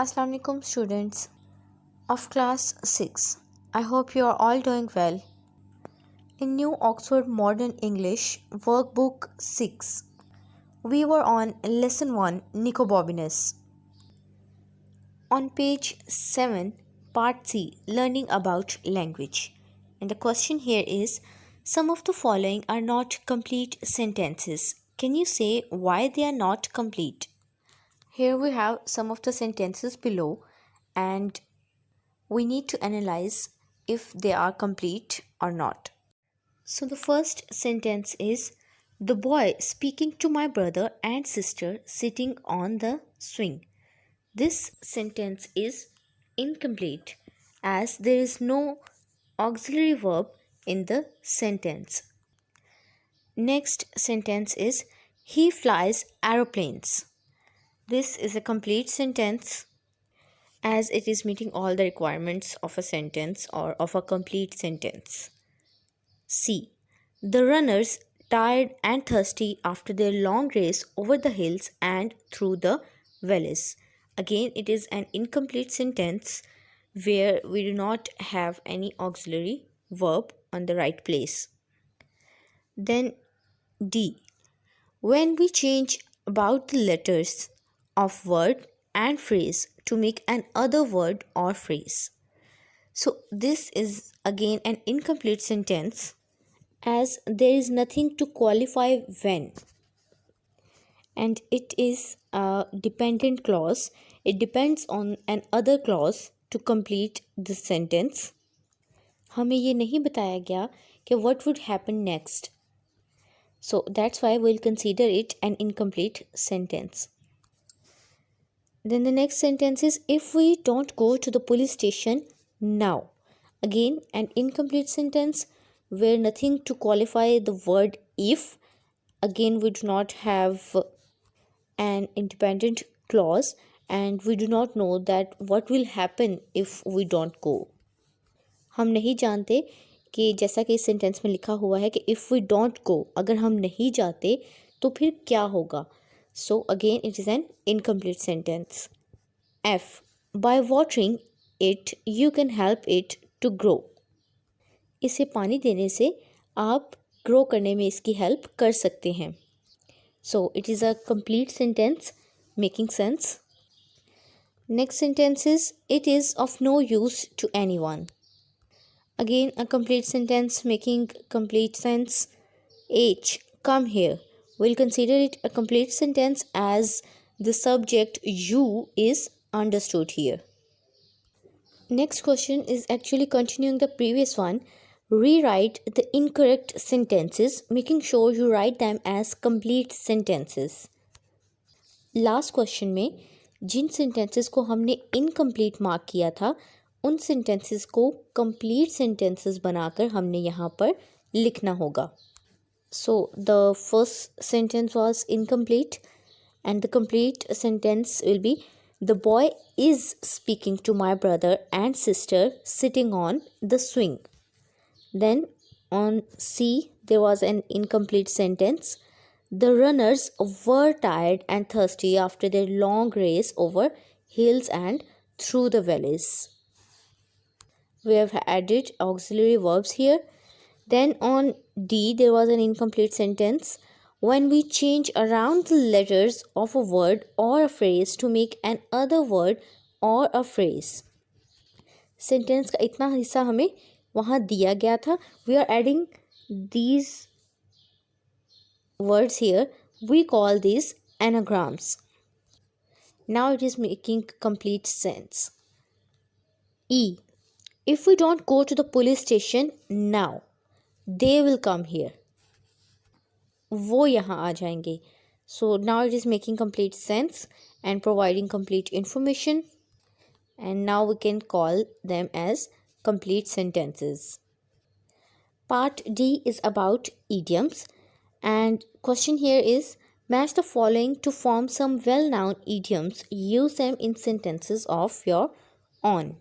Assalamu alaikum students of class 6. I hope you are all doing well. In New Oxford Modern English Workbook 6, we were on Lesson 1 Nicobobinus. On page 7, Part C, Learning about Language. And the question here is, some of the following are not complete sentences. Can you say why they are not complete? Here we have some of the sentences below and we need to analyze if they are complete or not. So the first sentence is, the boy speaking to my brother and sister sitting on the swing. This sentence is incomplete as there is no auxiliary verb in the sentence. Next sentence is, he flies aeroplanes. This is a complete sentence as it is meeting all the requirements of a sentence or of a complete sentence. C. The runners, tired and thirsty after their long race over the hills and through the valleys. Again, it is an incomplete sentence where we do not have any auxiliary verb on the right place. Then D. When we change about the letters of word and phrase to make an other word or phrase. So this is again an incomplete sentence as there is nothing to qualify when, and it is a dependent clause. It depends on an other clause to complete the sentence. हमें ये नहीं बताया गया कि what would happen next. So that's why we'll consider it an incomplete sentence. Then the next sentence is, if we don't go to the police station now. Again, an incomplete sentence where nothing to qualify the word if. Again, we do not have an independent clause and we do not know that what will happen if we don't go. हम नहीं जानते कि जैसा कि इस sentence में लिखा हुआ है कि if we don't go, अगर हम नहीं जाते तो फिर क्या होगा. So again it is an incomplete sentence. F. By watering it, you can help it to grow. इसे पानी देने से आप ग्रो करने में इसकी हेल्प कर सकते हैं. So it is a complete sentence making sense. Next sentence is, it is of no use to anyone. Again a complete sentence making complete sense. H. Come here. We'll consider it a complete sentence as the subject you is understood here. Next question is actually continuing the previous one. Rewrite the incorrect sentences, making sure you write them as complete sentences. Last question में जिन sentences को हमने incomplete mark किया था उन sentences को complete sentences बनाकर हमने यहाँ पर लिखना होगा. So the first sentence was incomplete and the complete sentence will be, the boy is speaking to my brother and sister sitting on the swing. Then on C there was an incomplete sentence. The runners were tired and thirsty after their long race over hills and through the valleys. We have added auxiliary verbs here. Then on D there was an incomplete sentence. When we change around the letters of a word or a phrase to make an other word or a phrase. Sentence का इतना हिस्सा हमें वहाँ दिया गया था. We are adding these words here. We call these anagrams. Now it is making complete sense. E. If we don't go to the police station now, they will come here. वो यहाँ आ जाएंगे. So now it is making complete sense and providing complete information. And now we can call them as complete sentences. Part D is about idioms. And question here is, match the following to form some well-known idioms. Use them in sentences of your own.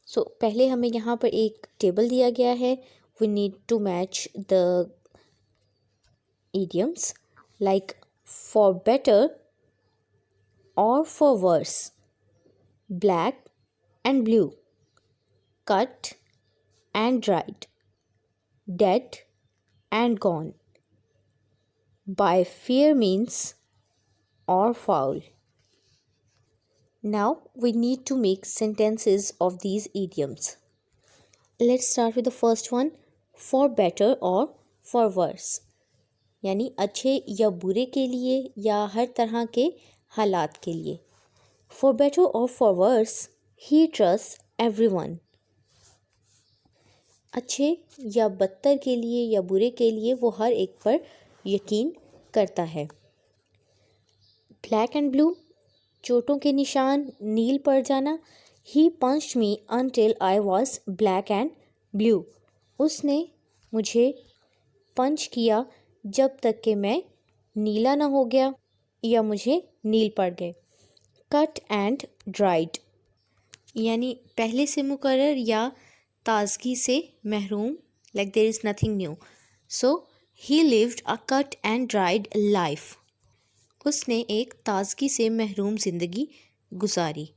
So पहले हमें यहाँ पर एक table दिया गया है. We need to match the idioms like for better or for worse. black and blue, cut and dried, dead and gone, by fair means or foul. Now we need to make sentences of these idioms. Let's start with the first one, for better or for worse. यानी अच्छे या बुरे के लिए या हर तरह के हालात के लिए. For better or for worse, he trusts everyone. अच्छे या बदतर के लिए या बुरे के लिए वो हर एक पर यकीन करता है. ब्लैक एंड ब्लू, चोटों के निशान, नील पड़ जाना. ही punched me until I was black and blue. उसने मुझे पंच किया जब तक कि मैं नीला ना हो गया या मुझे नील पड़ गए. कट एंड ड्राइड, यानी पहले से मुकर्रर या ताजगी से महरूम, like there is nothing new. So he lived a cut and dried life. उसने एक ताजगी से महरूम ज़िंदगी गुजारी.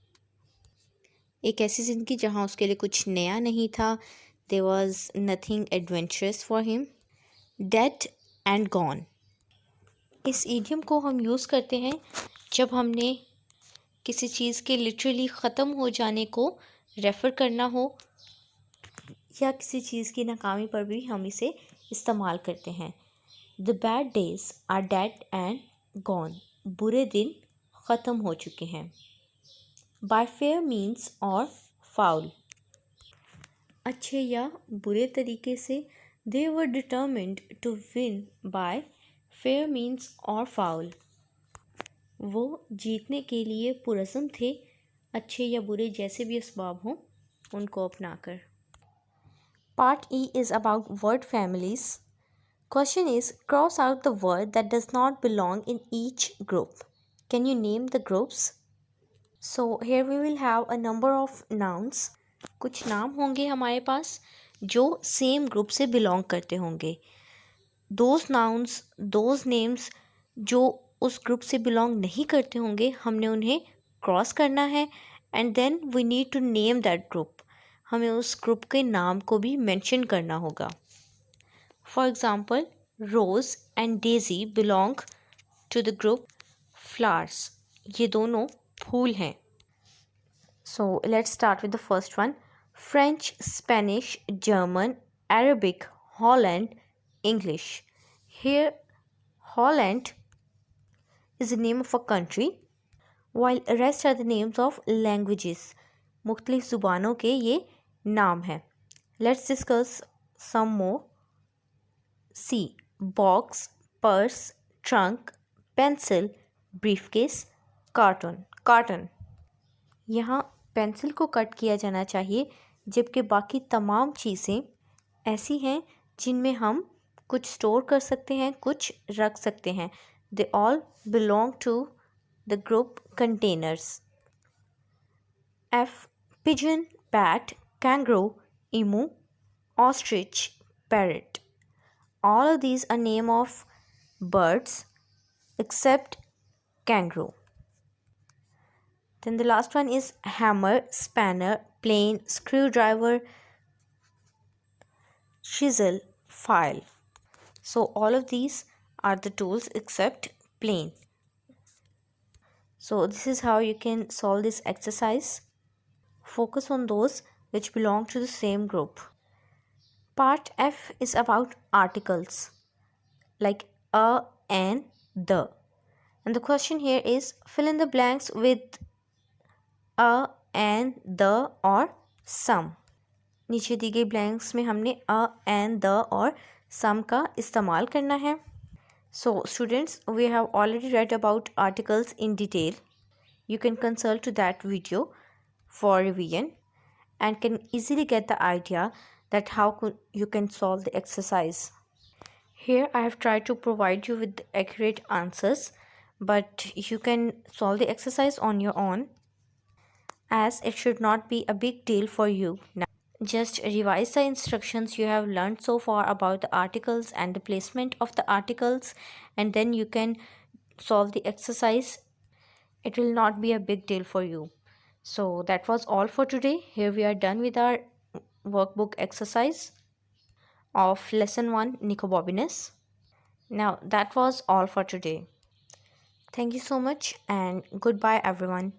एक ऐसी ज़िंदगी जहाँ उसके लिए कुछ नया नहीं था. There was nothing adventurous for him. Dead and gone, इस ईडियम को हम यूज़ करते हैं जब हमने किसी चीज़ के लिटरली ख़त्म हो जाने को रेफ़र करना हो या किसी चीज़ की नाकामी पर भी हम इसे इस्तेमाल करते हैं. The bad days are dead and gone, बुरे दिन ख़त्म हो चुके हैं. By fair means or foul, अच्छे या बुरे तरीके से. They were determined to win by fair means or foul, वो जीतने के लिए पुरज़्म थे, अच्छे या बुरे जैसे भी असबाब हों उनको अपनाकर. Part E is about word families. Question is, cross out the word that does not belong in each group. Can you name the groups? So here we will have a number of nouns. कुछ नाम होंगे हमारे पास जो same group से belong करते होंगे. Those nouns, those names जो उस ग्रुप से बिलोंग नहीं करते होंगे, हमने उन्हें क्रॉस करना है. And then we need to name that group. हमें उस ग्रुप के नाम को भी मेंशन करना होगा. For example, Rose and Daisy belong to the group flowers. ये दोनों फूल हैं. So let's start with the first one. French, Spanish, German, Arabic, Holland, English. Here, Holland is the name of a country, while the rest are the names of languages. मुख्तलिफ ज़ुबानों के ये नाम हैं. Let's discuss some more. C. Box, purse, trunk, pencil, briefcase, carton. यहाँ pencil को cut किया जाना चाहिए, जबकि बाकी तमाम चीज़ें ऐसी हैं जिनमें हम कुछ स्टोर कर सकते हैं, कुछ रख सकते हैं. They all belong to the group containers. F. Pigeon, bat, kangaroo, emu, ostrich, parrot. All of these are name of birds except kangaroo. Then the last one is hammer, spanner, plane, screwdriver, chisel, file. So all of these are the tools except plane. So this is how you can solve this exercise. Focus on those which belong to the same group. Part F is about articles like a, and, the. And the question here is, fill in the blanks with a, and, the or some. नीचे दी गई blanks में हमने a, and, the और some का इस्तेमाल करना है. So students, we have already read about articles in detail. You can consult to that video for revision and can easily get the idea that how you can solve the exercise. Here I have tried to provide you with accurate answers, but you can solve the exercise on your own, as it should not be a big deal for you now. Just revise the instructions you have learned so far about the articles and the placement of the articles, and then you can solve the exercise. It will not be a big deal for you. So that was all for today. Here we are done with our workbook exercise of lesson 1 Nicobobinus. Now that was all for today. Thank you so much and goodbye everyone.